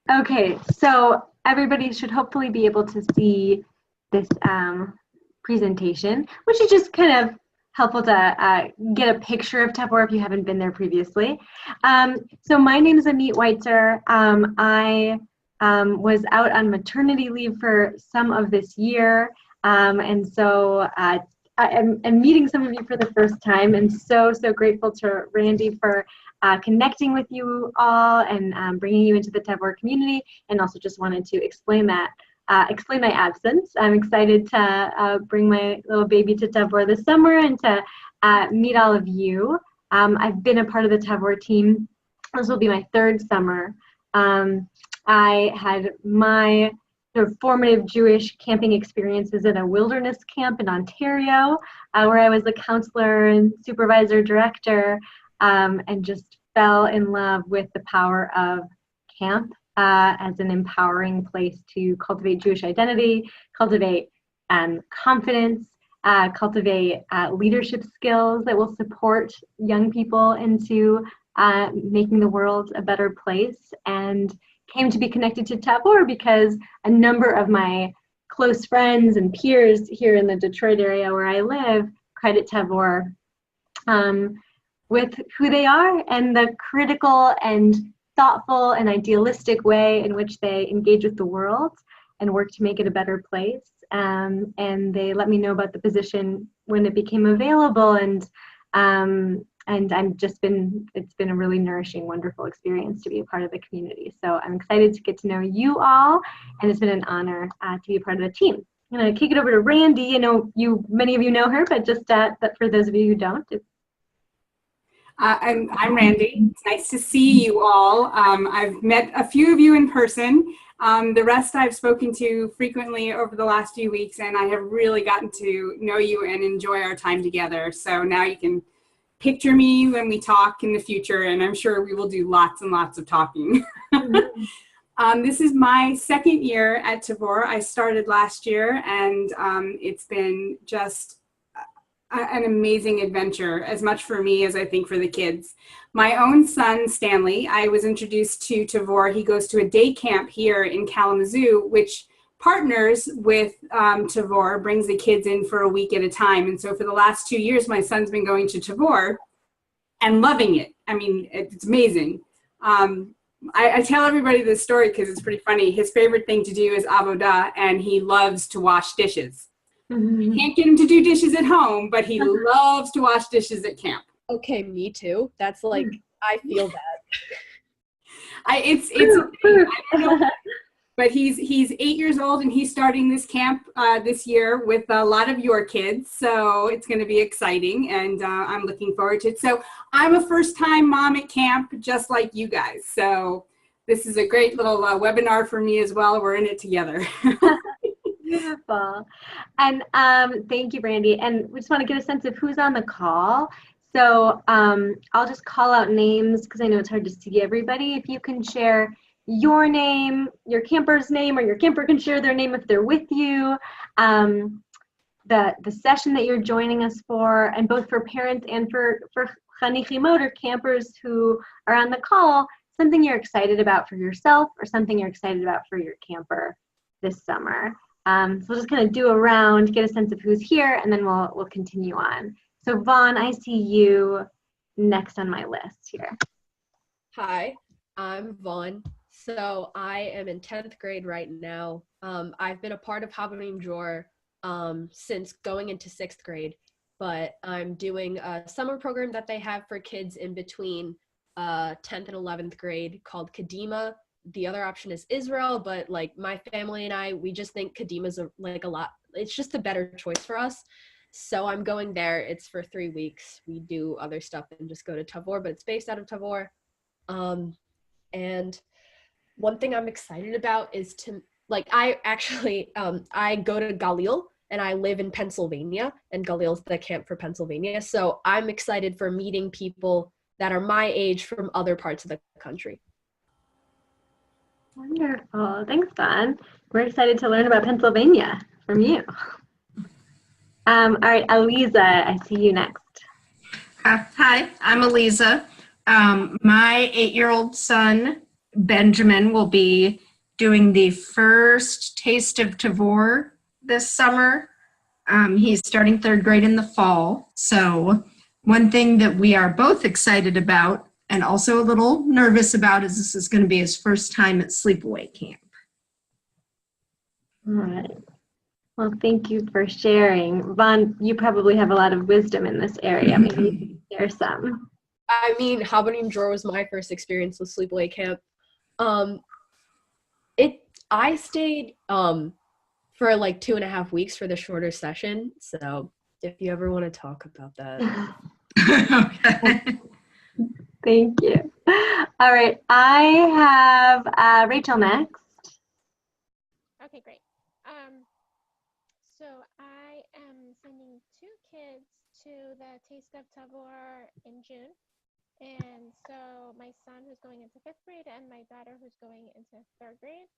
Okay, so everybody should hopefully be able to see this presentation, which is just kind of helpful to get a picture of Tavor if you haven't been there previously. So my name is Amit Weitzer. I was out on maternity leave for some of this year, and so I'm meeting some of you for the first time, and so grateful to Randy for connecting with you all and bringing you into the Tavor community, and also just wanted to explain my absence. I'm excited to bring my little baby to Tavor this summer and to meet all of you. I've been a part of the Tavor team. This will be my third summer. I had my sort of formative Jewish camping experiences at a wilderness camp in Ontario, where I was a counselor and supervisor director, and just fell in love with the power of camp as an empowering place to cultivate Jewish identity, cultivate confidence, cultivate leadership skills that will support young people into making the world a better place, and came to be connected to Tavor because a number of my close friends and peers here in the Detroit area where I live credit Tavor with who they are and the critical and thoughtful and idealistic way in which they engage with the world and work to make it a better place. And they let me know about the position when it became available, and it's been a really nourishing, wonderful experience to be a part of the community. So I'm excited to get to know you all, and it's been an honor to be a part of the team. I'm going to kick it over to Randy. I know many of you know her, but just but for those of you who don't. I'm Randy. It's nice to see you all. I've met a few of you in person. The rest I've spoken to frequently over the last few weeks, and I have really gotten to know you and enjoy our time together. So now you can picture me when we talk in the future, and I'm sure we will do lots and lots of talking. This is my second year at Tavor. I started last year, and it's been just an amazing adventure, as much for me as I think for the kids. My own son, Stanley, I was introduced to Tavor. He goes to a day camp here in Kalamazoo, which partners with Tavor, brings the kids in for a week at a time. And so for the last 2 years, my son's been going to Tavor and loving it. I mean, it's amazing. I tell everybody this story because it's pretty funny. His favorite thing to do is avodah, and he loves to wash dishes. You can't get him to do dishes at home, but he loves to wash dishes at camp. Okay, me too. That's like, I feel that. It's I don't know, but he's 8 years old, and he's starting this camp this year with a lot of your kids. So it's going to be exciting, and I'm looking forward to it. So I'm a first-time mom at camp, just like you guys. So this is a great little webinar for me as well. We're in it together. Beautiful. And thank you, Brandy. And we just want to get a sense of who's on the call. So I'll just call out names because I know it's hard to see everybody. If you can share your name, your camper's name, or your camper can share their name if they're with you, the session that you're joining us for, and both for parents and for chanichimot or campers who are on the call, something you're excited about for yourself or something you're excited about for your camper this summer. So we'll just kind of do a round, get a sense of who's here, and then we'll continue on. So Vaughn, I see you next on my list here. Hi, I'm Vaughn. So I am in 10th grade right now. I've been a part of Havanim Dror since going into 6th grade, but I'm doing a summer program that they have for kids in between 10th and 11th grade called Kadima. The other option is Israel, but like my family and I, we just think Kadima's it's just a better choice for us. So I'm going there. It's for 3 weeks. We do other stuff and just go to Tavor, but it's based out of Tavor. And one thing I'm excited about is I go to Galil, and I live in Pennsylvania, and Galil's the camp for Pennsylvania. So I'm excited for meeting people that are my age from other parts of the country. Wonderful. Thanks, Vaughn. We're excited to learn about Pennsylvania from you. All right, Aliza, I see you next. Hi, I'm Aliza. My 8-year-old son Benjamin will be doing the first Taste of Tavor this summer. He's starting 3rd grade in the fall. So one thing that we are both excited about and also a little nervous about is this is going to be his first time at sleepaway camp. All right. Well, thank you for sharing. Vaughn, you probably have a lot of wisdom in this area. Maybe you can share some. I mean, Habonim Drawer was my first experience with sleepaway camp. I stayed for like 2.5 weeks for the shorter session. So if you ever want to talk about that. Okay. Thank you. All right. I have Rachel next. Okay, great. So I am sending 2 kids to the Taste of Tavor in June. And so my son who's going into 5th grade and my daughter who's going into 3rd grade.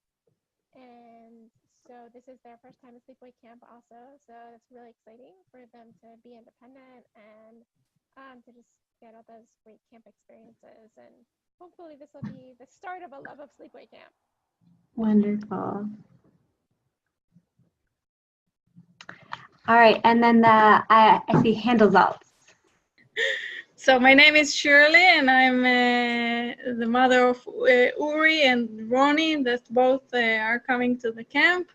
And so this is their first time at sleepaway camp also. So it's really exciting for them to be independent and to just get all those great camp experiences. And hopefully this will be the start of a love of sleepaway camp. Wonderful. All right, and then I see Handelsaltz. So my name is Shirley, and I'm the mother of Uri and Ronnie, that both are coming to the camp.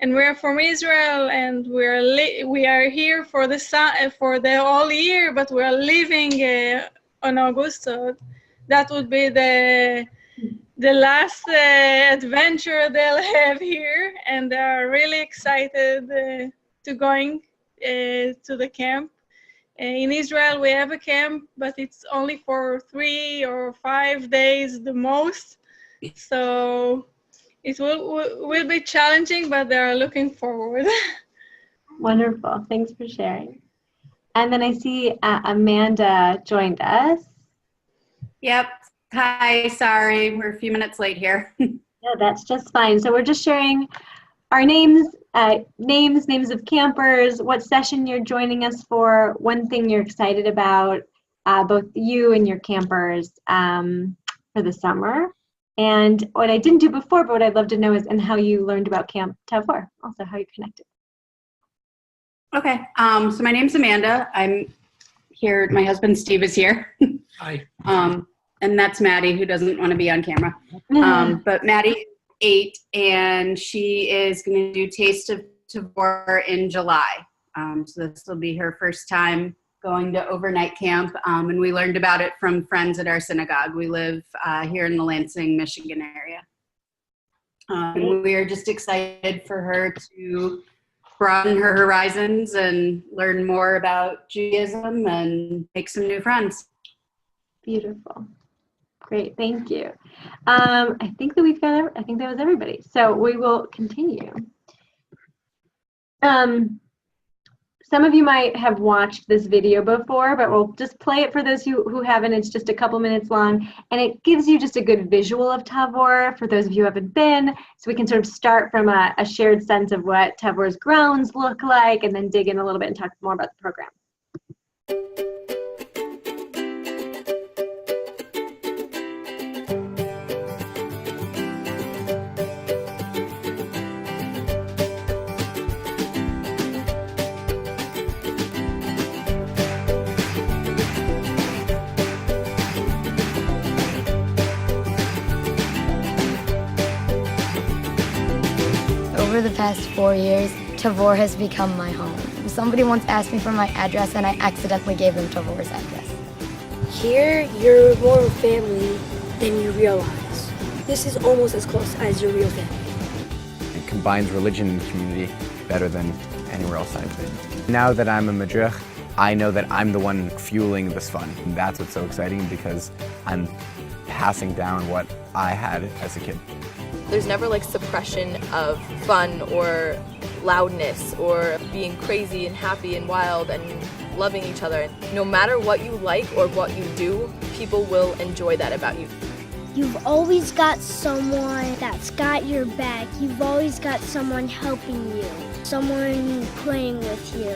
And we're from Israel, and we are here for the whole year, but we're leaving on August. So that would be the last adventure they'll have here, and they are really excited to going to the camp. In Israel, we have a camp, but it's only for 3 or 5 days the most. So it will be challenging, but they are looking forward. Wonderful. Thanks for sharing. And then I see Amanda joined us. Yep. Hi, sorry, we're a few minutes late here. No, that's just fine. So we're just sharing our names of campers, what session you're joining us for, one thing you're excited about, both you and your campers for the summer. And what I didn't do before, but what I'd love to know is and how you learned about Camp Tavor, also how you connected. Okay, so my name's Amanda. I'm here, my husband Steve is here. Hi. And that's Maddie, who doesn't want to be on camera. But Maddie is 8, and she is going to do Taste of Tavor in July. So this will be her first time going to overnight camp, and we learned about it from friends at our synagogue. We live here in the Lansing, Michigan area. And we are just excited for her to broaden her horizons and learn more about Judaism and make some new friends. Beautiful. Great, thank you. I think that I think that was everybody. So we will continue. Some of you might have watched this video before, but we'll just play it for those who haven't. It's just a couple minutes long, and it gives you just a good visual of Tavor for those of you who haven't been, so we can sort of start from a shared sense of what Tavor's grounds look like, and then dig in a little bit and talk more about the program. Over the past 4 years, Tavor has become my home. Somebody once asked me for my address and I accidentally gave them Tavor's address. Here, you're more of a family than you realize. This is almost as close as your real family. It combines religion and community better than anywhere else I've been. Now that I'm a madrich, I know that I'm the one fueling this fun. And that's what's so exciting because I'm passing down what I had as a kid. There's never like suppression of fun or loudness or being crazy and happy and wild and loving each other. No matter what you like or what you do, people will enjoy that about you. You've always got someone that's got your back. You've always got someone helping you, someone playing with you.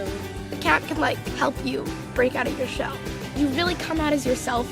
The camp can like help you break out of your shell. You really come out as yourself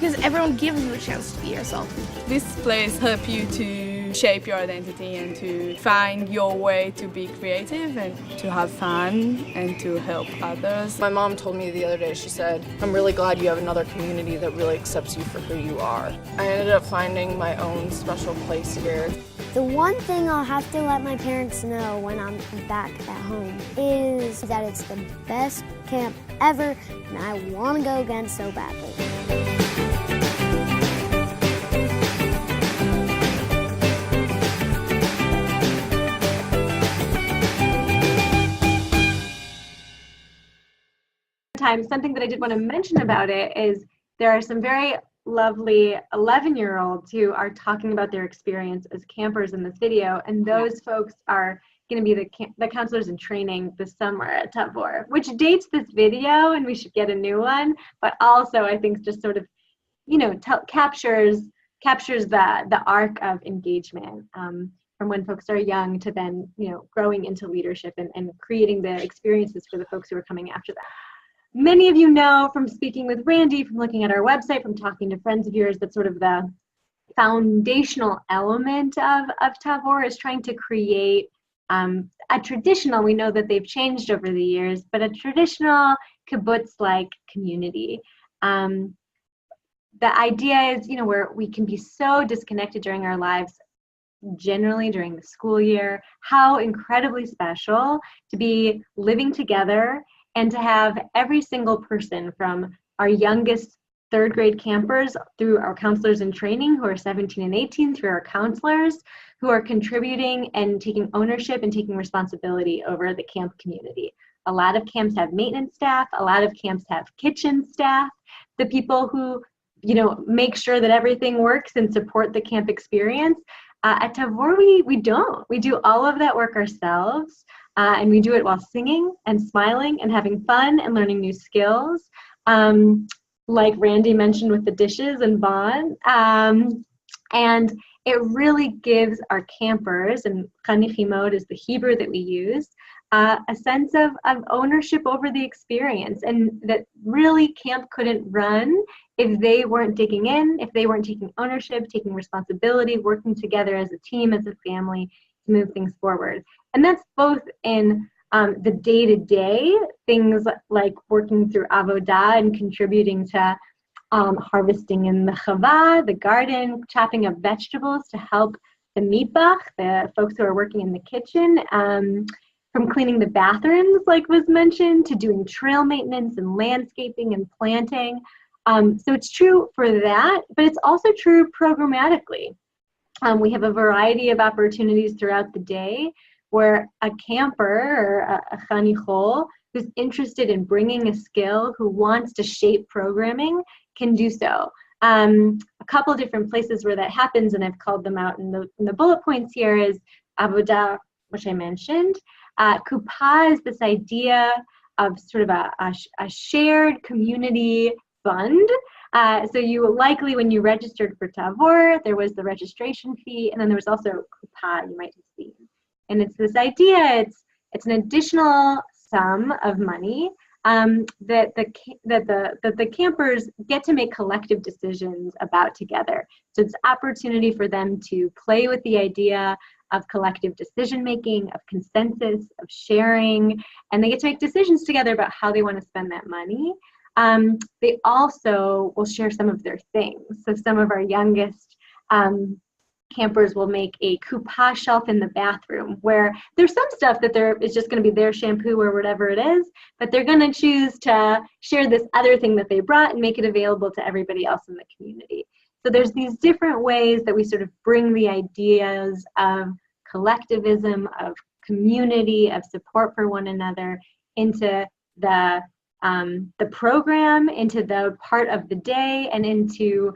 because everyone gives you a chance to be yourself. This place helps you to shape your identity and to find your way to be creative and to have fun and to help others. My mom told me the other day, she said, I'm really glad you have another community that really accepts you for who you are. I ended up finding my own special place here. The one thing I'll have to let my parents know when I'm back at home is that it's the best camp ever, and I want to go again so badly. Something that I did want to mention about it is there are some very lovely 11-year-olds who are talking about their experience as campers in this video, and those folks are going to be the counselors in training this summer at Tavor, which dates this video, and we should get a new one, but also I think just sort of, you know, captures the arc of engagement from when folks are young to then, you know, growing into leadership and creating the experiences for the folks who are coming after that. Many of you know from speaking with Randy, from looking at our website, from talking to friends of yours, that sort of the foundational element of Tavor is trying to create a traditional, we know that they've changed over the years, but a traditional kibbutz-like community. The idea is, you know, where we can be so disconnected during our lives, generally during the school year, how incredibly special to be living together and to have every single person from our youngest third grade campers through our counselors in training who are 17 and 18, through our counselors who are contributing and taking ownership and taking responsibility over the camp community. A lot of camps have maintenance staff, a lot of camps have kitchen staff, the people who, you know, make sure that everything works and support the camp experience. At Tavor, we don't. We do all of that work ourselves. And we do it while singing and smiling and having fun and learning new skills, like Randy mentioned with the dishes and Vaughn. And it really gives our campers, and chanichimot is the Hebrew that we use, a sense of ownership over the experience, and that really camp couldn't run if they weren't digging in, if they weren't taking ownership, taking responsibility, working together as a team, as a family to move things forward. And that's both in the day-to-day, things like working through avodah and contributing to harvesting in the chavah, the garden, chopping up vegetables to help the mitbach, the folks who are working in the kitchen, from cleaning the bathrooms, like was mentioned, to doing trail maintenance and landscaping and planting. So it's true for that, but it's also true programmatically. We have a variety of opportunities throughout the day where a camper or a chanichol who's interested in bringing a skill, who wants to shape programming, can do so. A couple different places where that happens, and I've called them out in the bullet points here, is avodah, which I mentioned. Kupa is this idea of sort of a shared community fund. So you likely, when you registered for Tavor, there was the registration fee, and then there was also Kupa, you might have seen. And it's this idea, it's an additional sum of money that the campers get to make collective decisions about together. So it's opportunity for them to play with the idea of collective decision making, of consensus, of sharing, and they get to make decisions together about how they want to spend that money. They also will share some of their things. So some of our youngest campers will make a kupa shelf in the bathroom where there's some stuff that is just going to be their shampoo or whatever it is, but they're going to choose to share this other thing that they brought and make it available to everybody else in the community. So there's these different ways that we sort of bring the ideas of collectivism, of community, of support for one another into the program, into the part of the day, and into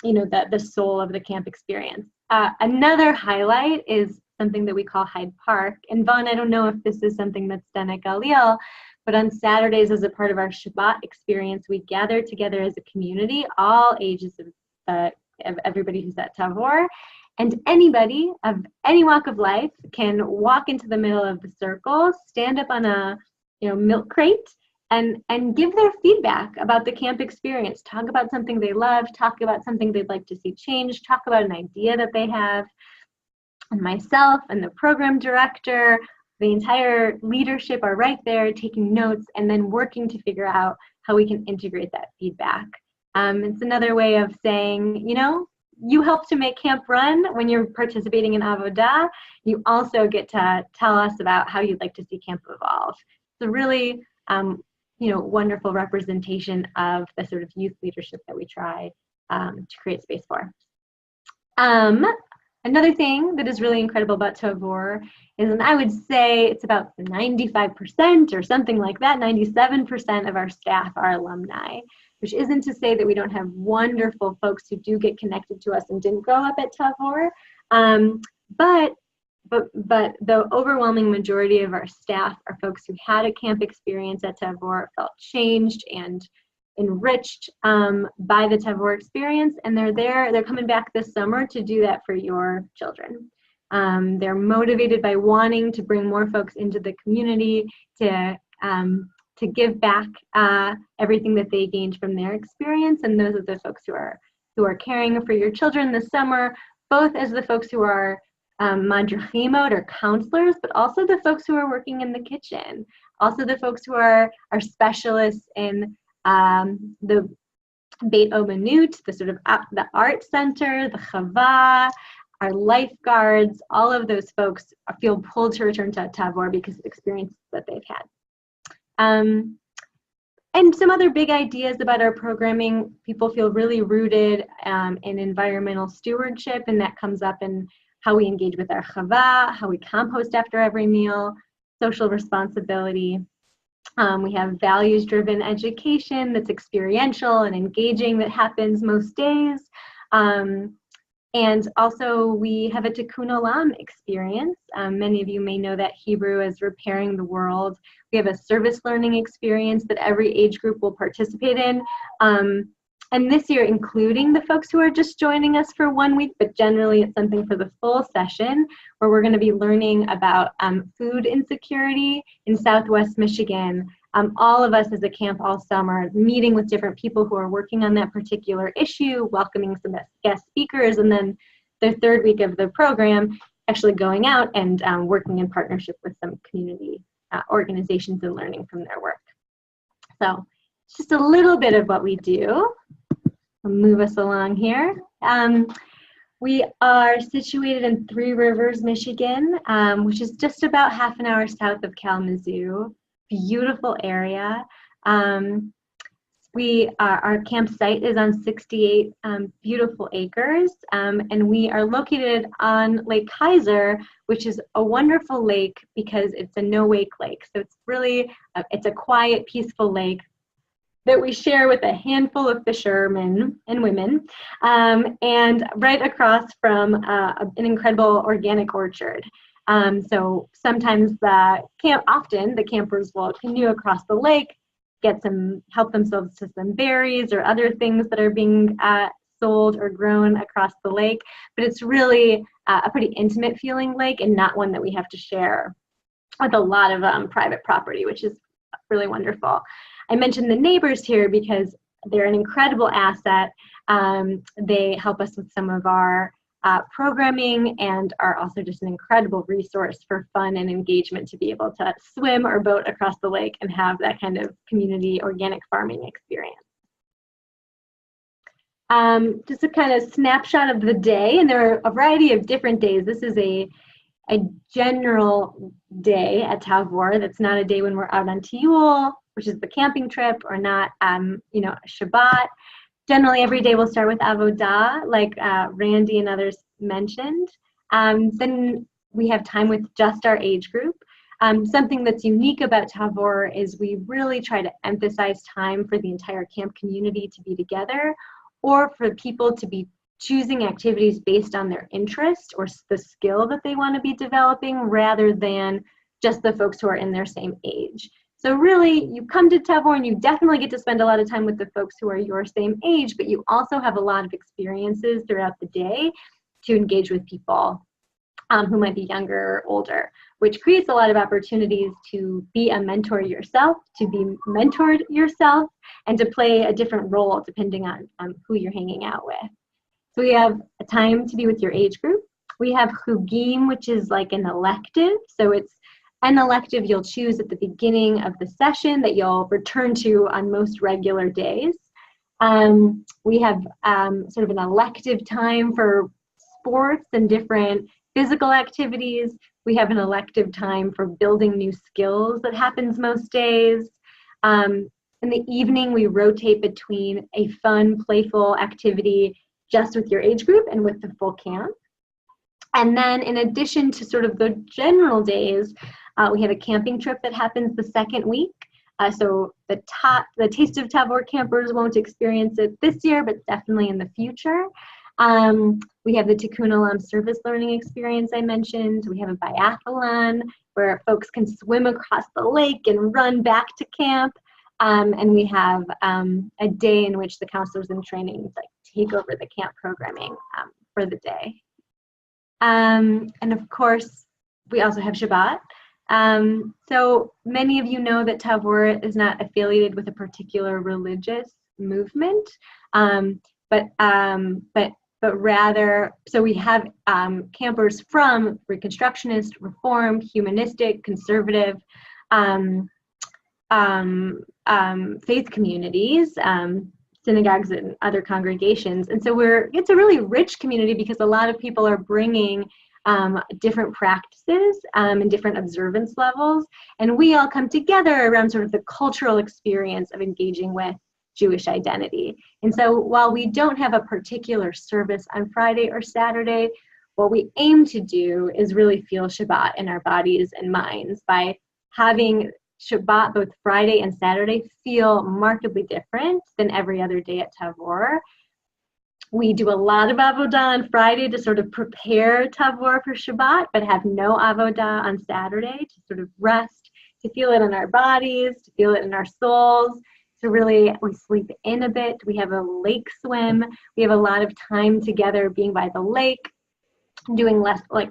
you know, the soul of the camp experience. Another highlight is something that we call Hyde Park. And Vaughn, I don't know if this is something that's done at Galil, but on Saturdays as a part of our Shabbat experience, we gather together as a community, all ages of everybody who's at Tavor, and anybody of any walk of life can walk into the middle of the circle, stand up on a milk crate, and give their feedback about the camp experience. Talk about something they love, talk about something they'd like to see change, talk about an idea that they have. And myself and the program director, the entire leadership are right there taking notes and then working to figure out how we can integrate that feedback. It's another way of saying, you know, you help to make camp run when you're participating in Avodah. You also get to tell us about how you'd like to see camp evolve. It's a really, you know, wonderful representation of the sort of youth leadership that we try to create space for. Another thing that is really incredible about Tavor is, and I would say it's about 95% or something like that, 97% of our staff are alumni, which isn't to say that we don't have wonderful folks who do get connected to us and didn't grow up at Tavor, but the overwhelming majority of our staff are folks who had a camp experience at Tavor, felt changed and enriched by the Tavor experience, and they're coming back this summer to do that for your children. They're motivated by wanting to bring more folks into the community to give back everything that they gained from their experience, and those are the folks who are caring for your children this summer, both as the folks who are madrichimot or counselors, but also the folks who are working in the kitchen, also the folks who are specialists in the Beit Omanut, the sort of the art center, the Chava, our lifeguards, all of those folks feel pulled to return to Tavor because of the experiences that they've had. And some other big ideas about our programming, people feel really rooted in environmental stewardship, and that comes up in how we engage with our Chava, how we compost after every meal, social responsibility. We have values-driven education that's experiential and engaging that happens most days. And also we have a Tikkun Olam experience. Many of you may know that Hebrew as repairing the world. We have a service learning experience that every age group will participate in. And this year, including the folks who are just joining us for 1 week, but generally it's something for the full session, where we're going to be learning about food insecurity in Southwest Michigan. All of us as a camp all summer, meeting with different people who are working on that particular issue, welcoming some guest speakers, and then the third week of the program, actually going out and working in partnership with some community organizations and learning from their work. So it's just a little bit of what we do. I'll move us along here. We are situated in Three Rivers, Michigan, which is just about half an hour south of Kalamazoo. Beautiful area. Our campsite is on 68 beautiful acres, and we are located on Lake Kaiser, which is a wonderful lake because it's a no-wake lake. So it's really, it's a quiet, peaceful lake that we share with a handful of fishermen and women, and right across from an incredible organic orchard. So sometimes often the campers will canoe across the lake, help themselves to some berries or other things that are being sold or grown across the lake. But it's really a pretty intimate feeling lake and not one that we have to share with a lot of private property, which is really wonderful. I mentioned the neighbors here because they're an incredible asset. They help us with some of our programming and are also just an incredible resource for fun and engagement to be able to swim or boat across the lake and have that kind of community organic farming experience. Just a kind of snapshot of the day, and there are a variety of different days. This is a general day at Tavor. That's not a day when we're out on Tiyul, which is the camping trip, or not, Shabbat. Generally, every day we'll start with Avodah, like Randy and others mentioned. Then we have time with just our age group. Something that's unique about Tavor is we really try to emphasize time for the entire camp community to be together, or for people to be choosing activities based on their interest or the skill that they want to be developing, rather than just the folks who are in their same age. So really, you come to Tavor and you definitely get to spend a lot of time with the folks who are your same age, but you also have a lot of experiences throughout the day to engage with people who might be younger or older, which creates a lot of opportunities to be a mentor yourself, to be mentored yourself, and to play a different role depending on who you're hanging out with. So we have a time to be with your age group. We have Chugim, which is like an elective. So it's an elective you'll choose at the beginning of the session that you'll return to on most regular days. We have sort of an elective time for sports and different physical activities. We have an elective time for building new skills that happens most days. In the evening, we rotate between a fun, playful activity just with your age group and with the full camp. And then in addition to sort of the general days, we have a camping trip that happens the second week. So the Taste of Tavor campers won't experience it this year, but definitely in the future. We have the Tikkun Olam service learning experience I mentioned. We have a biathlon where folks can swim across the lake and run back to camp. And we have a day in which the counselors in training take over the camp programming for the day. And of course, we also have Shabbat. So many of you know that Tavor is not affiliated with a particular religious movement, but rather, so we have campers from Reconstructionist, Reformed, Humanistic, Conservative faith communities, synagogues and other congregations. And so it's a really rich community because a lot of people are bringing different practices and different observance levels. And we all come together around sort of the cultural experience of engaging with Jewish identity. And so while we don't have a particular service on Friday or Saturday, what we aim to do is really feel Shabbat in our bodies and minds by having Shabbat, both Friday and Saturday, feel markedly different than every other day at Tavor. We do a lot of avodah on Friday to sort of prepare Tavor for Shabbat, but have no avodah on Saturday to sort of rest, to feel it in our bodies, to feel it in our souls. So really, we sleep in a bit. We have a lake swim. We have a lot of time together being by the lake, doing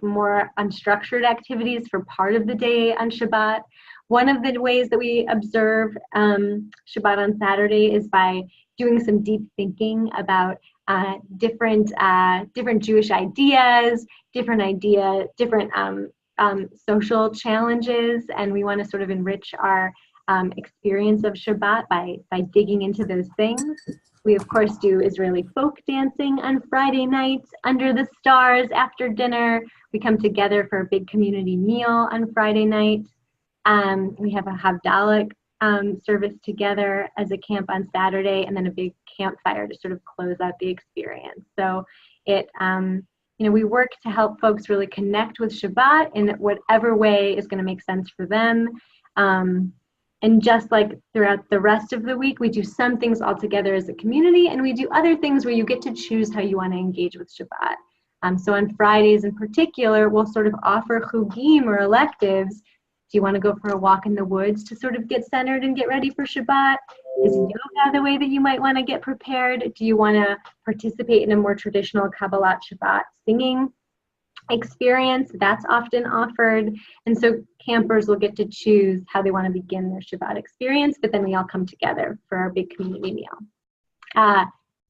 more unstructured activities for part of the day on Shabbat. One of the ways that we observe Shabbat on Saturday is by doing some deep thinking about different Jewish ideas, different social challenges, and we want to sort of enrich our experience of Shabbat by digging into those things. We of course do Israeli folk dancing on Friday nights under the stars after dinner. We come together for a big community meal on Friday night. We have a Havdalah service together as a camp on Saturday, and then a big campfire to sort of close out the experience. So we work to help folks really connect with Shabbat in whatever way is going to make sense for them. And just like throughout the rest of the week, we do some things all together as a community, and we do other things where you get to choose how you want to engage with Shabbat. So on Fridays in particular, we'll sort of offer chugim or electives. Do you want to go for a walk in the woods to sort of get centered and get ready for Shabbat? Is yoga the way that you might want to get prepared? Do you want to participate in a more traditional Kabbalat Shabbat singing experience? That's often offered. And so campers will get to choose how they want to begin their Shabbat experience, but then we all come together for our big community meal.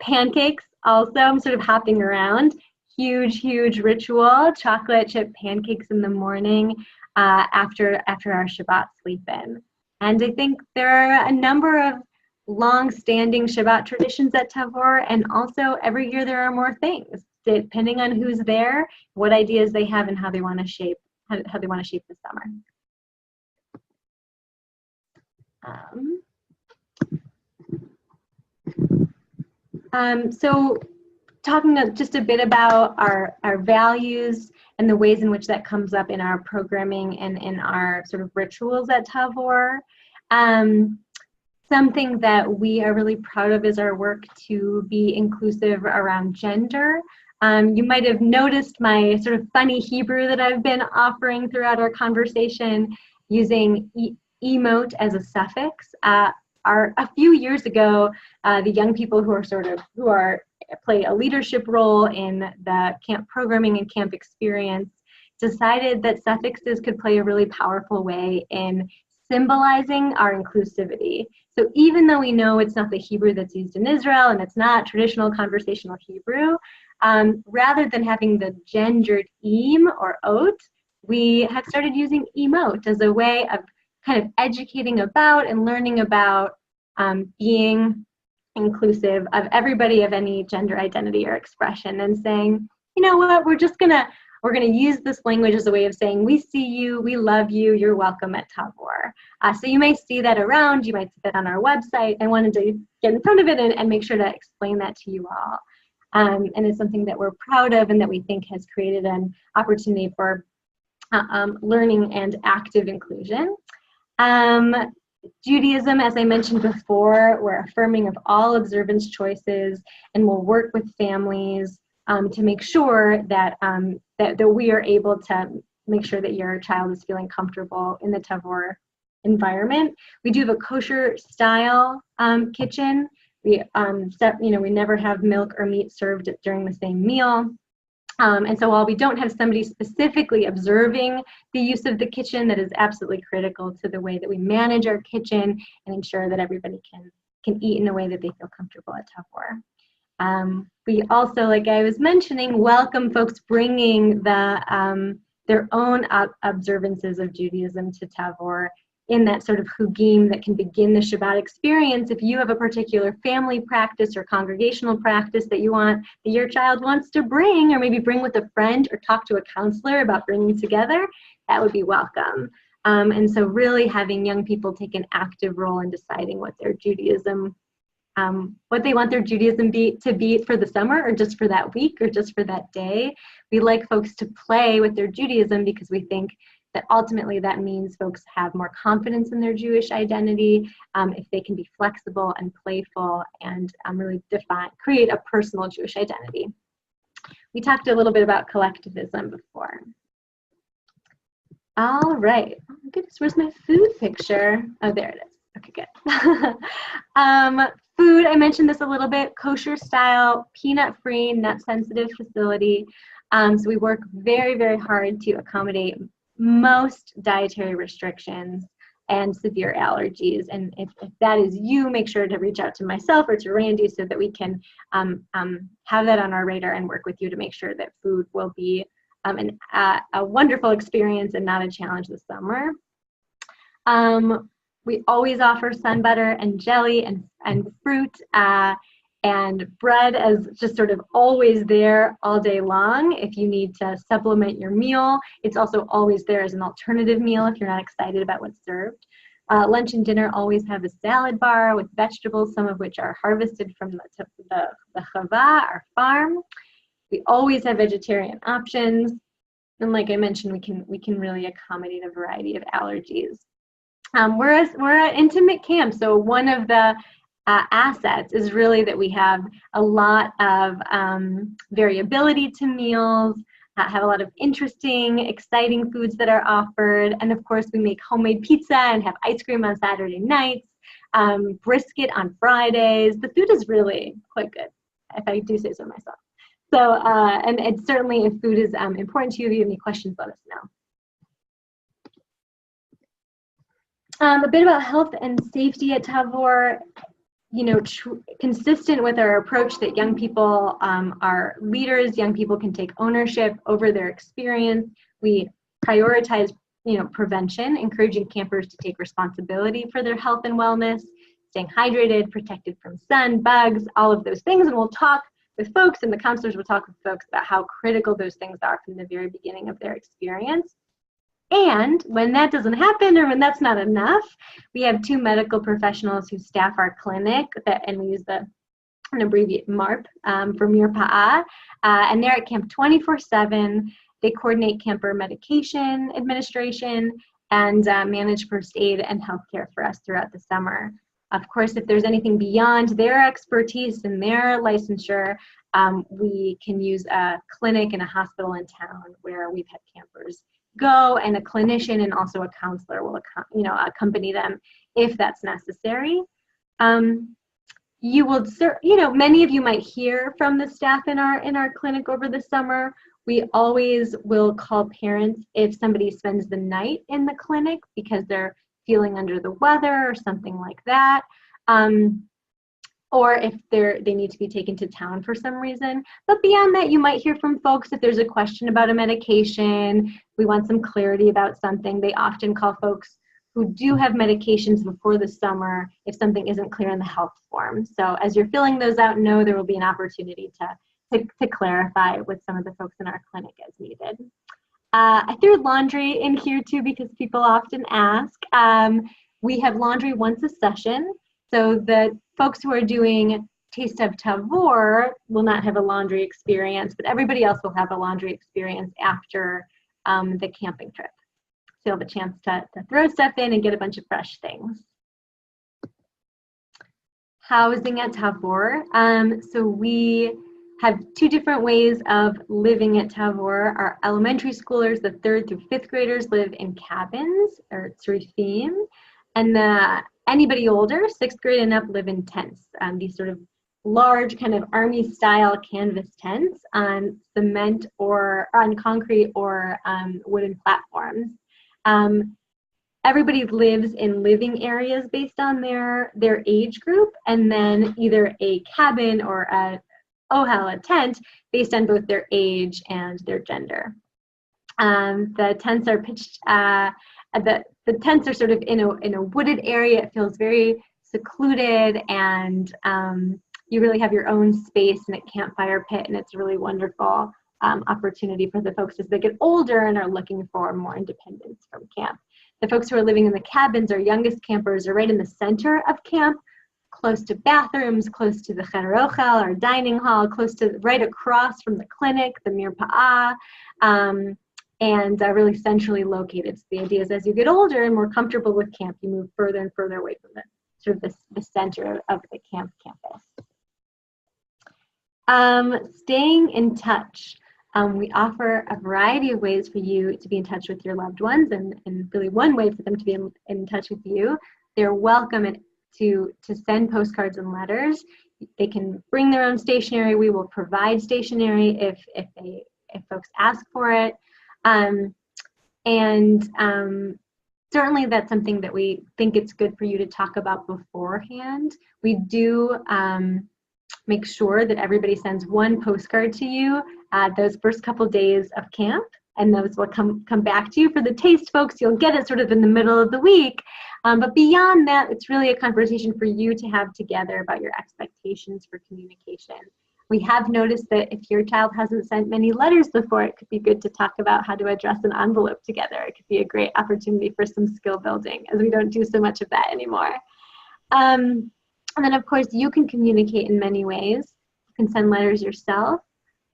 Pancakes also, I'm sort of hopping around. Huge ritual, chocolate chip pancakes in the morning after our Shabbat sleep-in. And I think there are a number of long-standing Shabbat traditions at Tavor, and also every year there are more things, depending on who's there, what ideas they have, and how they want to shape the summer. So talking just a bit about our values and the ways in which that comes up in our programming and in our sort of rituals at Tavor. Something that we are really proud of is our work to be inclusive around gender. You might have noticed my sort of funny Hebrew that I've been offering throughout our conversation, using emote as a suffix. A few years ago, the young people who play a leadership role in the camp programming and camp experience decided that suffixes could play a really powerful way in symbolizing our inclusivity. So even though we know it's not the Hebrew that's used in Israel and it's not traditional conversational Hebrew, rather than having the gendered eem or ot, we have started using emote as a way of kind of educating about and learning about being inclusive of everybody of any gender identity or expression, and saying, you know what, we're gonna use this language as a way of saying, we see you, we love you, you're welcome at Tavor. So you may see that around, you might see that on our website. I wanted to get in front of it and make sure to explain that to you all. And it's something that we're proud of and that we think has created an opportunity for learning and active inclusion. Judaism, as I mentioned before, we're affirming of all observance choices, and we'll work with families to make sure that, that we are able to make sure that your child is feeling comfortable in the Tavor environment. We do have a kosher style kitchen. We, we never have milk or meat served during the same meal. And so while we don't have somebody specifically observing the use of the kitchen, that is absolutely critical to the way that we manage our kitchen and ensure that everybody can eat in a way that they feel comfortable at Tavor. We also, like I was mentioning, welcome folks bringing their own observances of Judaism to Tavor in that sort of hugim that can begin the Shabbat experience. If you have a particular family practice or congregational practice that your child wants to bring, or maybe bring with a friend or talk to a counselor about bringing together, that would be welcome. And so really having young people take an active role in deciding what their Judaism, what they want their Judaism to be for the summer, or just for that week, or just for that day. We like folks to play with their Judaism because we think that ultimately that means folks have more confidence in their Jewish identity if they can be flexible and playful and really create a personal Jewish identity. We talked a little bit about collectivism before. All right, oh my goodness, where's my food picture? Oh, there it is. Okay, good. Food, I mentioned this a little bit, kosher style, peanut-free, nut-sensitive facility. So we work very, very hard to accommodate most dietary restrictions and severe allergies. And if that is you, make sure to reach out to myself or to Randy so that we can have that on our radar and work with you to make sure that food will be a wonderful experience and not a challenge this summer. We always offer sun butter and jelly and fruit and bread as just sort of always there all day long. If you need to supplement your meal, it's also always there as an alternative meal if you're not excited about what's served. Lunch and dinner always have a salad bar with vegetables, some of which are harvested from the chava, our farm. We always have vegetarian options. And like I mentioned, we can really accommodate a variety of allergies. We're an intimate camp, so one of the assets is really that we have a lot of variability to meals, have a lot of interesting, exciting foods that are offered, and of course we make homemade pizza and have ice cream on Saturday nights, brisket on Fridays. The food is really quite good, if I do say so myself. So, and it's certainly, if food is important to you, if you have any questions, let us know. A bit about health and safety at Tavor. You know, consistent with our approach that young people are leaders, young people can take ownership over their experience. We prioritize, prevention, encouraging campers to take responsibility for their health and wellness, staying hydrated, protected from sun, bugs, all of those things. And we'll talk with folks, and the counselors will talk with folks about how critical those things are from the very beginning of their experience. And when that doesn't happen, or when that's not enough, we have 2 medical professionals who staff our clinic, and we use an abbreviate MARP for Mirpa'ah, and they're at camp 24/7. They coordinate camper medication administration and manage first aid and healthcare for us throughout the summer. Of course, if there's anything beyond their expertise and their licensure, we can use a clinic and a hospital in town where we've had campers go, and a clinician and also a counselor will accompany them if that's necessary. You will, many of you might hear from the staff in our clinic over the summer. We always will call parents if somebody spends the night in the clinic because they're feeling under the weather or something like that. Or if they need to be taken to town for some reason. But beyond that, you might hear from folks if there's a question about a medication, we want some clarity about something. They often call folks who do have medications before the summer if something isn't clear in the health form. So as you're filling those out, know there will be an opportunity to clarify with some of the folks in our clinic as needed. I threw laundry in here too because people often ask. We have laundry once a session. So the folks who are doing Taste of Tavor will not have a laundry experience, but everybody else will have a laundry experience after the camping trip. So you'll have a chance to throw stuff in and get a bunch of fresh things. Housing at Tavor. So we have two different ways of living at Tavor. Our elementary schoolers, the 3rd through 5th graders, live in cabins or tsrifim, and anybody older, 6th grade and up, live in tents. These sort of large kind of army-style canvas tents on cement or on concrete or wooden platforms. Everybody lives in living areas based on their age group, and then either a cabin or a tent based on both their age and their gender. The tents are pitched. The tents are sort of in a wooded area. It feels very secluded, and you really have your own space and a campfire pit, and it's a really wonderful opportunity for the folks as they get older and are looking for more independence from camp. The folks who are living in the cabins, our youngest campers, are right in the center of camp, close to bathrooms, close to the Cheder Ochel, our dining hall, right across from the clinic, the Mirpa'ah, and really centrally located. So the idea is as you get older and more comfortable with camp, you move further and further away from the center of the camp campus. Staying in touch. We offer a variety of ways for you to be in touch with your loved ones, and really one way for them to be in touch with you. They're welcome to send postcards and letters. They can bring their own stationery. We will provide stationery if folks ask for it. Certainly that's something that we think it's good for you to talk about beforehand. We do make sure that everybody sends one postcard to you those first couple days of camp, and those will come back to you. For the taste folks, you'll get it sort of in the middle of the week. But beyond that, it's really a conversation for you to have together about your expectations for communication. We have noticed that if your child hasn't sent many letters before, it could be good to talk about how to address an envelope together. It could be a great opportunity for some skill building, as we don't do so much of that anymore. And then, of course, you can communicate in many ways. You can send letters yourself.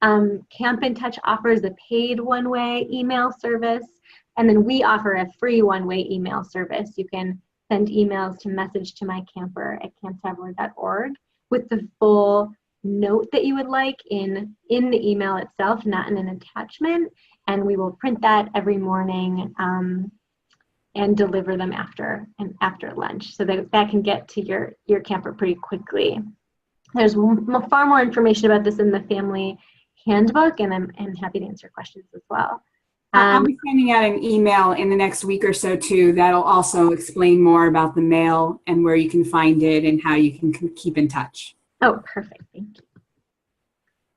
Camp in Touch offers a paid one-way email service, and then we offer a free one-way email service. You can send emails to message-to-my-camper@camptavor.org with the full note that you would like in the email itself, not in an attachment, and we will print that every morning and deliver them after lunch, so that can get to your camper pretty quickly. There's far more information about this in the family handbook, and I'm happy to answer questions as well. I'll be sending out an email in the next week or so too that'll also explain more about the mail and where you can find it and how you can keep in touch. Oh, perfect. Thank you.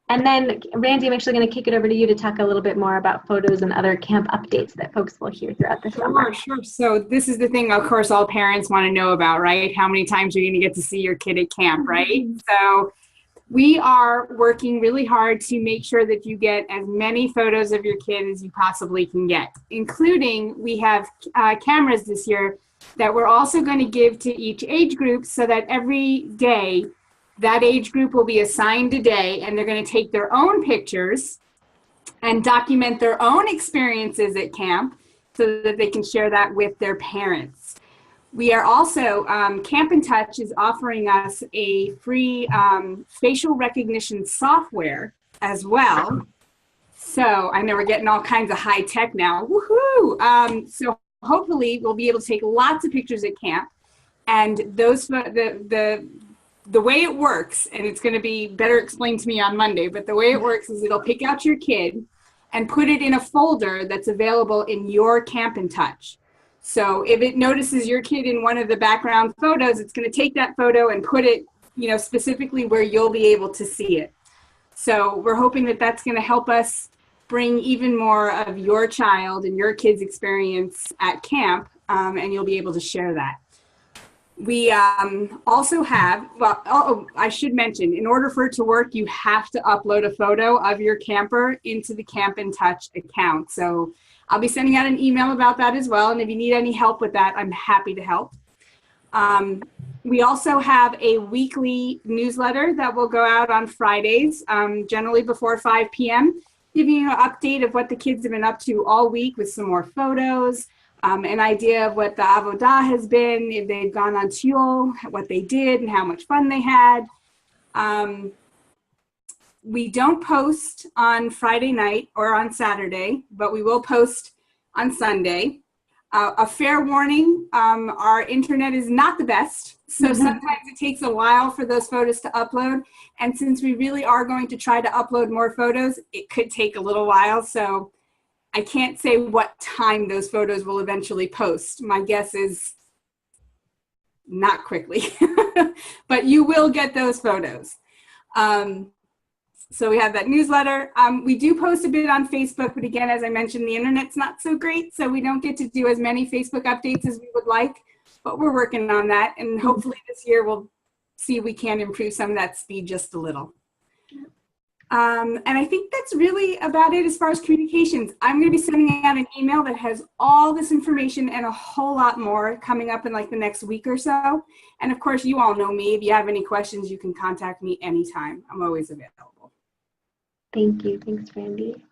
And then, Randy, I'm actually going to kick it over to you to talk a little bit more about photos and other camp updates that folks will hear throughout the summer. Sure. So this is the thing, of course, all parents want to know about, right? How many times are you going to get to see your kid at camp, right? So we are working really hard to make sure that you get as many photos of your kid as you possibly can get, including we have cameras this year that we're also going to give to each age group so that every day that age group will be assigned a day, and they're going to take their own pictures and document their own experiences at camp so that they can share that with their parents. We are also, Camp in Touch is offering us a free facial recognition software as well. So I know we're getting all kinds of high tech now. Woohoo! So hopefully we'll be able to take lots of pictures at camp, and those the way it works, and it's going to be better explained to me on Monday, but the way it works is it'll pick out your kid, and put it in a folder that's available in your Camp in Touch. So if it notices your kid in one of the background photos, it's going to take that photo and put it, specifically where you'll be able to see it. So we're hoping that that's going to help us bring even more of your child and your kid's experience at camp, and you'll be able to share that. We also have, I should mention, in order for it to work, you have to upload a photo of your camper into the Camp in Touch account. So I'll be sending out an email about that as well. And if you need any help with that, I'm happy to help. We also have a weekly newsletter that will go out on Fridays, generally before 5 p.m., giving you an update of what the kids have been up to all week with some more photos, an idea of what the avodah has been, if they've gone on shul, what they did and how much fun they had. We don't post on Friday night or on Saturday, but we will post on Sunday. A fair warning, our internet is not the best, so sometimes it takes a while for those photos to upload. And since we really are going to try to upload more photos, it could take a little while. So I can't say what time those photos will eventually post. My guess is not quickly, but you will get those photos. So we have that newsletter. We do post a bit on Facebook, but again, as I mentioned, the internet's not so great, so we don't get to do as many Facebook updates as we would like, but we're working on that. And hopefully this year we'll see if we can improve some of that speed just a little. And I think that's really about it as far as communications. I'm going to be sending out an email that has all this information and a whole lot more coming up in like the next week or so. And of course, you all know me. If you have any questions, you can contact me anytime. I'm always available. Thank you. Thanks, Randy.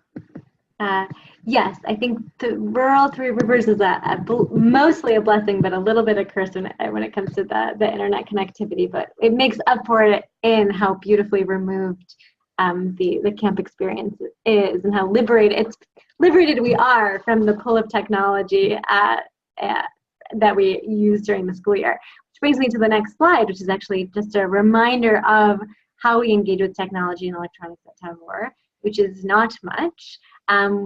Yes, I think the rural Three Rivers is mostly a blessing, but a little bit of curse when it comes to the internet connectivity. But it makes up for it in how beautifully removed the camp experience is, and how liberated we are from the pull of technology that we use during the school year. Which brings me to the next slide, which is actually just a reminder of how we engage with technology and electronics at Tavor, which is not much.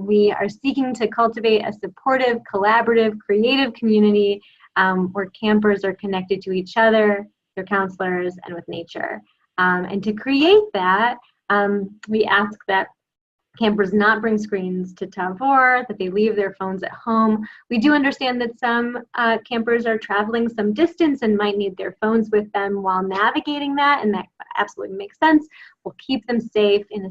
We are seeking to cultivate a supportive, collaborative, creative community where campers are connected to each other, their counselors, and with nature. And to create that, we ask that campers not bring screens to Tavor, that they leave their phones at home. We do understand that some campers are traveling some distance and might need their phones with them while navigating that, and that absolutely makes sense. We'll keep them safe in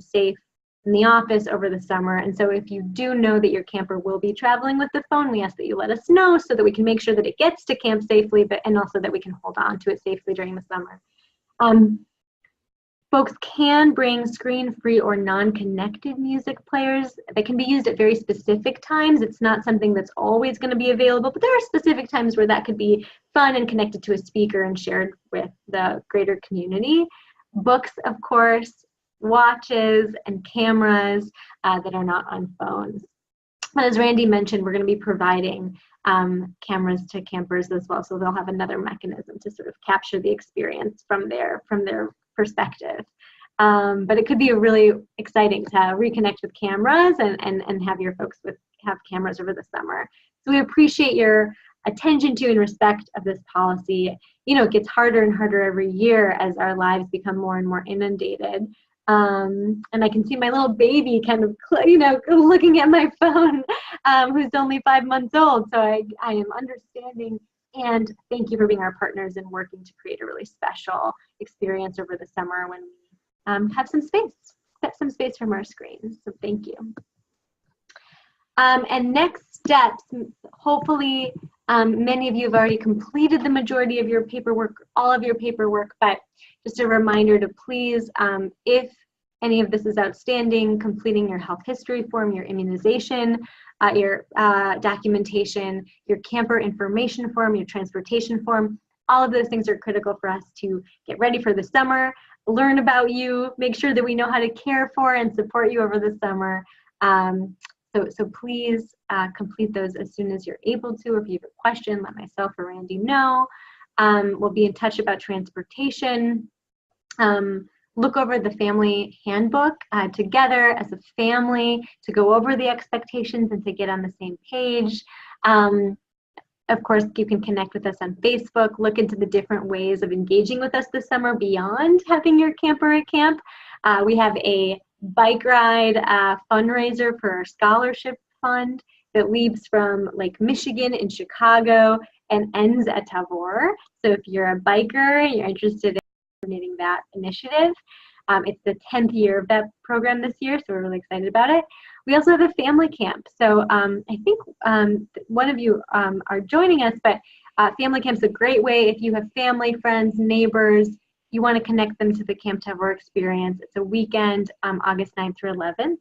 the office over the summer. And so if you do know that your camper will be traveling with the phone, we ask that you let us know so that we can make sure that it gets to camp safely, and also that we can hold on to it safely during the summer. Folks can bring screen-free or non-connected music players. They can be used at very specific times. It's not something that's always going to be available, but there are specific times where that could be fun and connected to a speaker and shared with the greater community. Books, of course, watches, and cameras that are not on phones. As Randy mentioned, we're going to be providing cameras to campers as well, so they'll have another mechanism to sort of capture the experience from their perspective. But it could be really exciting to reconnect with cameras and have your folks have cameras over the summer. So we appreciate your attention to and respect of this policy. It gets harder and harder every year as our lives become more and more inundated. And I can see my little baby kind of, looking at my phone, who's only 5 months old. So I am understanding, and thank you for being our partners in working to create a really special experience over the summer when we have some space from our screens. So thank you. And next steps, hopefully many of you have already completed the majority of your paperwork, all of your paperwork, but just a reminder to please, if any of this is outstanding, completing your health history form, your immunization, your documentation, your camper information form, your transportation form, all of those things are critical for us to get ready for the summer, learn about you, make sure that we know how to care for and support you over the summer. So please complete those as soon as you're able to. If you have a question, let myself or Randy know. We'll be in touch about transportation. look over the family handbook together as a family to go over the expectations and to get on the same page. Of course, you can connect with us on Facebook, look into the different ways of engaging with us this summer beyond having your camper at camp. We have a bike ride fundraiser for our scholarship fund that leaves from Lake Michigan in Chicago and ends at Tavor. So if you're a biker and you're interested in coordinating that initiative, it's the 10th year of that program this year, so we're really excited about it. We also have a family camp. So I think one of you are joining us, but family camp's a great way if you have family, friends, neighbors, you want to connect them to the Camp Tavor experience. It's a weekend, August 9th through 11th.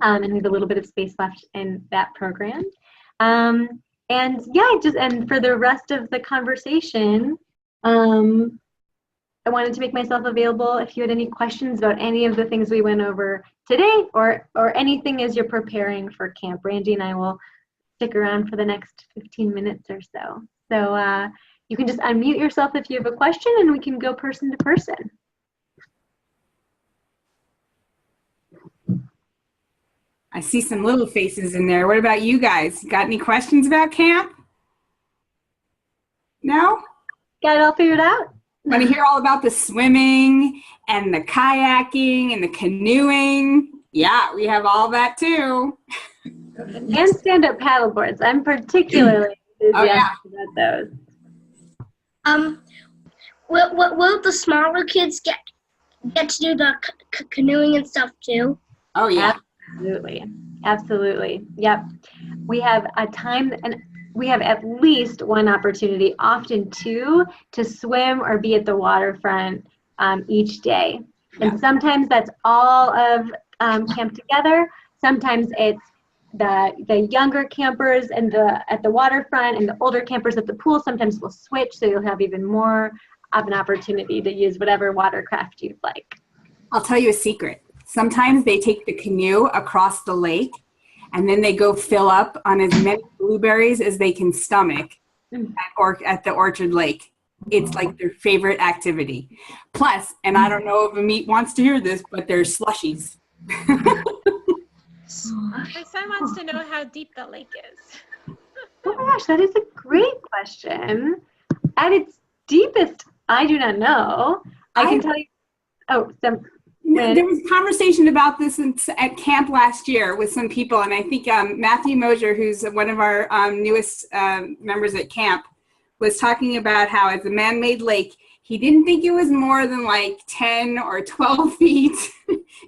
And we have a little bit of space left in that program. And yeah, and for the rest of the conversation, I wanted to make myself available if you had any questions about any of the things we went over today or anything as you're preparing for camp. Randy and I will stick around for the next 15 minutes or so. So you can just unmute yourself if you have a question and we can go person to person. I see some little faces in there. What about you guys? Got any questions about camp? No? Got it all figured out? Want to hear all about the swimming and the kayaking and the canoeing? Yeah, we have all that too. And stand-up paddle boards. I'm particularly enthusiastic about those. Will the smaller kids get to do the canoeing and stuff too? Oh yeah. Absolutely. Yep. We have a time and we have at least one opportunity, often two, to swim or be at the waterfront each day. And sometimes that's all of camp together. Sometimes it's the younger campers and at the waterfront and the older campers at the pool. Sometimes we'll switch, so you'll have even more of an opportunity to use whatever watercraft you'd like. I'll tell you a secret. Sometimes they take the canoe across the lake and then they go fill up on as many blueberries as they can stomach at the Orchard Lake. It's like their favorite activity. Plus, and I don't know if Amit wants to hear this, but there's slushies. My son wants to know how deep the lake is. Oh my gosh, that is a great question. At its deepest, I do not know. I can tell you, there was a conversation about this at camp last year with some people, and I think Matthew Mosier, who's one of our newest members at camp, was talking about how it's a man-made lake. He didn't think it was more than like 10 or 12 feet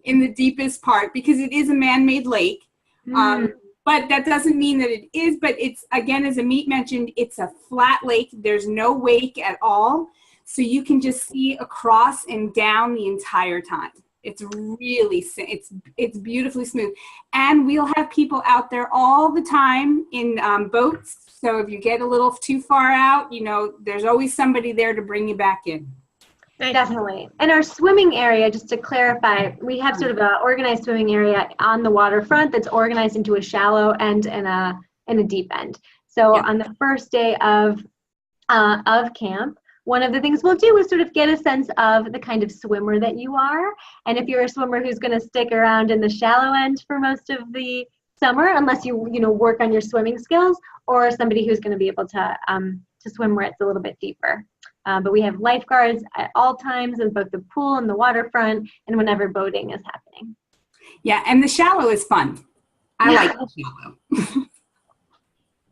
in the deepest part because it is a man-made lake. But that doesn't mean that it is, but it's, again, as Amit mentioned, it's a flat lake. There's no wake at all. So you can just see across and down the entire time. It's really, it's beautifully smooth. And we'll have people out there all the time in boats. So if you get a little too far out, you know, there's always somebody there to bring you back in. Definitely. And our swimming area, just to clarify, we have sort of an organized swimming area on the waterfront that's organized into a shallow end and a deep end. So on the first day of camp, one of the things we'll do is sort of get a sense of the kind of swimmer that you are. And if you're a swimmer who's going to stick around in the shallow end for most of the summer, unless you work on your swimming skills, or somebody who's going to be able to swim where it's a little bit deeper. But we have lifeguards at all times in both the pool and the waterfront and whenever boating is happening. Yeah, and the shallow is fun. I like the shallow.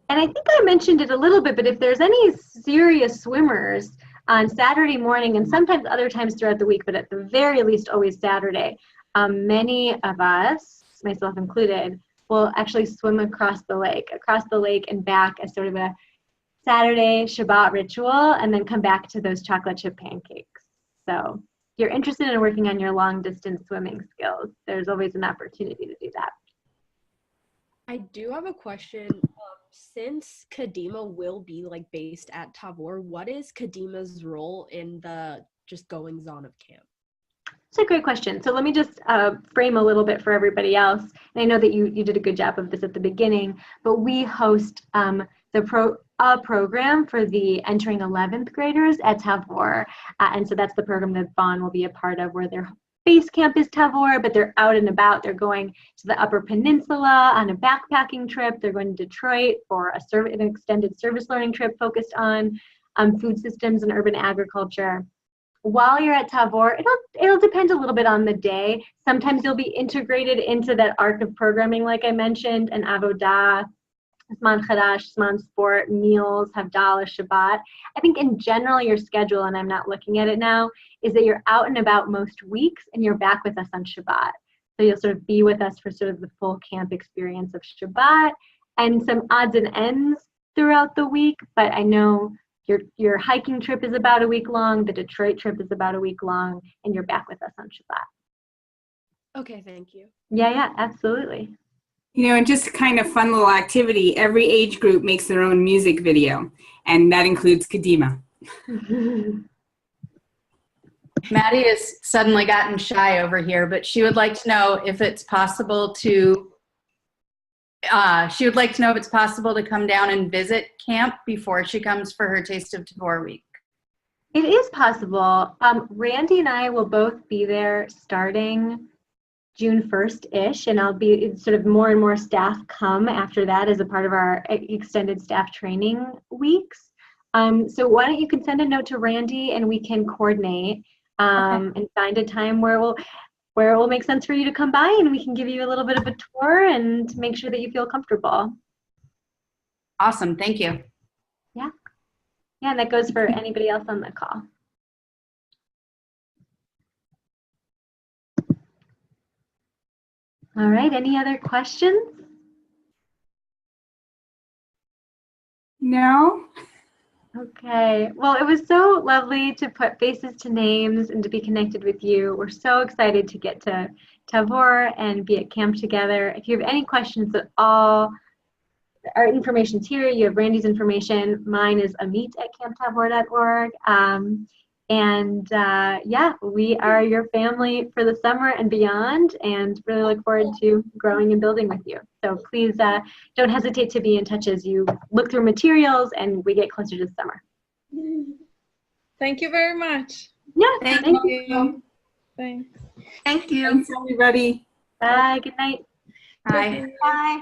And I think I mentioned it a little bit, but if there's any serious swimmers on Saturday morning and sometimes other times throughout the week, but at the very least always Saturday, many of us, myself included, will actually swim across the lake and back as sort of a Saturday Shabbat ritual, and then come back to those chocolate chip pancakes. So if you're interested in working on your long distance swimming skills, there's always an opportunity to do that. I do have a question. Since Kadima will be based at Tavor, what is Kadima's role in the just goings on of camp? That's a great question. So let me just frame a little bit for everybody else. And I know that you did a good job of this at the beginning, but we host a program for the entering 11th graders at Tavor. And so that's the program that Vaughn will be a part of, where their base camp is Tavor, but they're out and about. They're going to the Upper Peninsula on a backpacking trip. They're going to Detroit for an extended service learning trip focused on food systems and urban agriculture. While you're at Tavor, it'll depend a little bit on the day. Sometimes you'll be integrated into that arc of programming, like I mentioned, an avodah, Zman Chadash, Zman Sport, meals, Havdalah, Shabbat. I think in general your schedule, and I'm not looking at it now, is that you're out and about most weeks and you're back with us on Shabbat. So you'll sort of be with us for sort of the full camp experience of Shabbat and some odds and ends throughout the week. But I know your hiking trip is about a week long, the Detroit trip is about a week long, and you're back with us on Shabbat. Okay, thank you. Yeah, absolutely. You know, and just kind of fun little activity, every age group makes their own music video, and that includes Kadima. Maddie has suddenly gotten shy over here, but she would like to know if it's possible to come down and visit camp before she comes for her Taste of Tavor week. It is possible. Randy and I will both be there starting June 1st-ish, and I'll be sort of more and more staff come after that as a part of our extended staff training weeks. So why don't you can send a note to Randy and we can coordinate and find a time where it will make sense for you to come by, and we can give you a little bit of a tour and make sure that you feel comfortable. Awesome, thank you. Yeah, and that goes for anybody else on the call. All right, any other questions? No? Okay, well, it was so lovely to put faces to names and to be connected with you. We're so excited to get to Tavor and be at camp together. If you have any questions at all, our information's here. You have Randy's information. Mine is amit@camptavor.org. Yeah, we are your family for the summer and beyond, and really look forward to growing and building with you. So please don't hesitate to be in touch as you look through materials and we get closer to the summer. Thank you very much. Yeah, thank you. Thanks. Thank you. Thanks, everybody. Bye, good night. Bye. Bye.